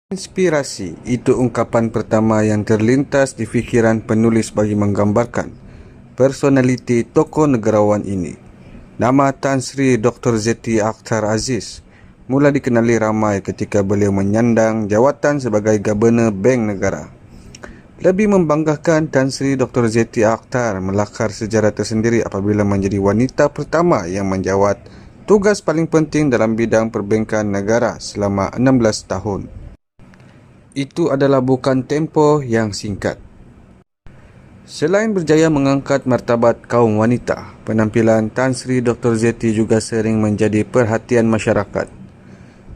Inspirasi itu ungkapan pertama yang terlintas di fikiran penulis bagi menggambarkan personaliti tokoh negarawan ini. Nama Tan Sri Dr. Zeti Akhtar Aziz mula dikenali ramai ketika beliau menyandang jawatan sebagai Gubernur Bank Negara. Lebih membanggakan, Tan Sri Dr. Zeti Akhtar melakar sejarah tersendiri apabila menjadi wanita pertama yang menjawat tugas paling penting dalam bidang perbankan negara selama 16 tahun. Itu adalah bukan tempoh yang singkat. Selain berjaya mengangkat martabat kaum wanita, penampilan Tan Sri Dr. Zeti juga sering menjadi perhatian masyarakat.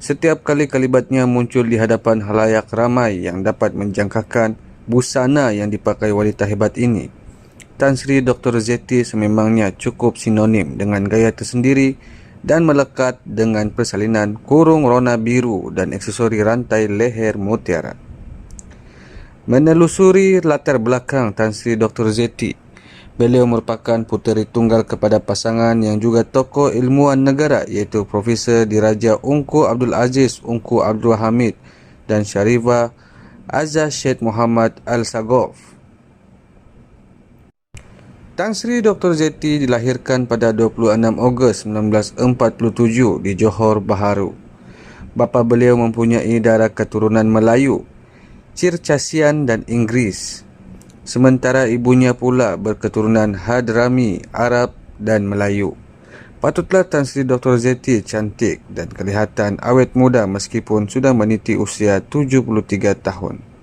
Setiap kali kalimatnya muncul di hadapan halayak ramai yang dapat menjangkakan busana yang dipakai wanita hebat ini, Tan Sri Dr. Zeti sememangnya cukup sinonim dengan gaya tersendiri dan melekat dengan persalinan kurung rona biru dan aksesori rantai leher mutiara. Menelusuri latar belakang Tan Sri Dr. Zeti, beliau merupakan puteri tunggal kepada pasangan yang juga tokoh ilmuwan negara iaitu Profesor Diraja Ungku Abdul Aziz Ungku Abdul Hamid dan Sharifah Azza Syed Muhammad Al-Sagof. Tan Sri Dr. Zeti dilahirkan pada 26 Ogos 1947 di Johor Bahru. Bapa beliau mempunyai darah keturunan Melayu, Circassian dan Inggris. Sementara ibunya pula berketurunan Hadrami, Arab dan Melayu. Patutlah Tan Sri Dr. Zeti cantik dan kelihatan awet muda meskipun sudah meniti usia 73 tahun.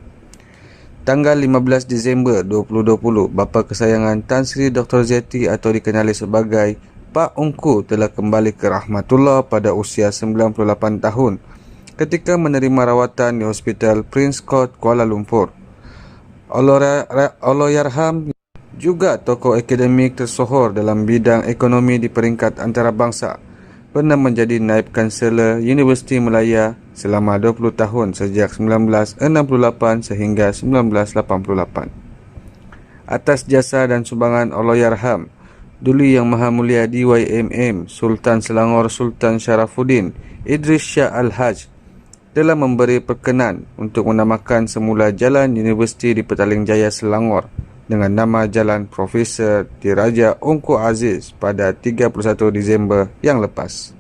Tanggal 15 Disember 2020, bapa kesayangan Tan Sri Dr. Zeti atau dikenali sebagai Pak Ungku telah kembali ke rahmatullah pada usia 98 tahun ketika menerima rawatan di Hospital Prince Court Kuala Lumpur. Allahyarham juga tokoh akademik tersohor dalam bidang ekonomi di peringkat antarabangsa. Pernah menjadi naib kansela Universiti Malaya selama 20 tahun sejak 1968 sehingga 1988. Atas jasa dan sumbangan Allahyarham, Duli Yang Maha Mulia DYMM Sultan Selangor Sultan Sharafuddin Idris Shah Al-Haj telah memberi perkenan untuk menamakan semula jalan Universiti di Petaling Jaya Selangor dengan nama Jalan Profesor Diraja Ungku Aziz pada 31 Disember yang lepas.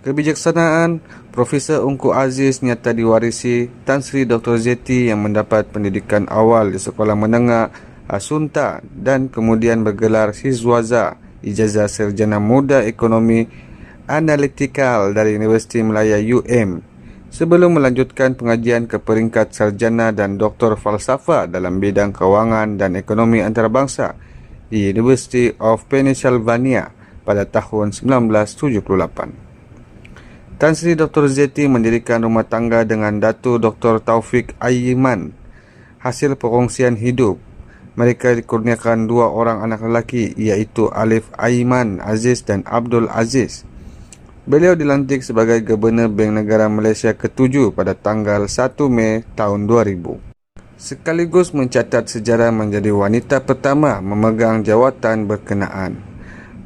Kebijaksanaan Profesor Ungku Aziz nyata diwarisi Tan Sri Dr. Zeti yang mendapat pendidikan awal di sekolah menengah Asunta dan kemudian bergelar Hizwaza Ijazah Sarjana Muda Ekonomi Analitikal dari Universiti Malaya UM sebelum melanjutkan pengajian ke peringkat sarjana dan doktor falsafah dalam bidang kewangan dan ekonomi antarabangsa di University of Pennsylvania pada tahun 1978. Tan Sri Dr. Zeti mendirikan rumah tangga dengan Datuk Dr. Taufik Aiman. Hasil perkongsian hidup, mereka dikurniakan 2 orang anak lelaki iaitu Alif Aiman Aziz dan Abdul Aziz. Beliau dilantik sebagai Gubernur Bank Negara Malaysia ke-7 pada tanggal 1 Mei tahun 2000. Sekaligus mencatat sejarah menjadi wanita pertama memegang jawatan berkenaan.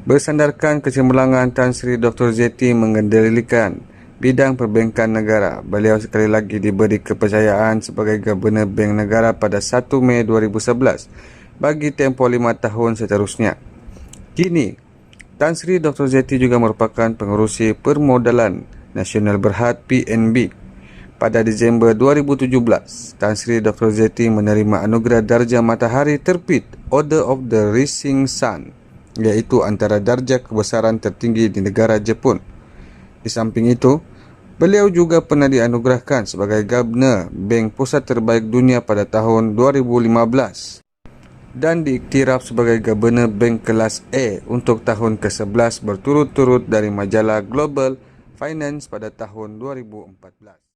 Bersandarkan kecemerlangan Tan Sri Dr. Zeti mengendalikan bidang perbankan negara, beliau sekali lagi diberi kepercayaan sebagai Gubernur Bank Negara pada 1 Mei 2011 bagi tempoh 5 tahun seterusnya. Kini, Tan Sri Dr. Zeti juga merupakan pengerusi Permodalan Nasional Berhad PNB. Pada Disember 2017, Tan Sri Dr. Zeti menerima anugerah darjah matahari terbit Order of the Rising Sun, iaitu antara darjah kebesaran tertinggi di negara Jepun. Di samping itu, beliau juga pernah dianugerahkan sebagai Gubernur Bank Pusat Terbaik Dunia pada tahun 2015 dan diiktiraf sebagai Gubernur Bank kelas A untuk tahun ke-11 berturut-turut dari majalah Global Finance pada tahun 2014.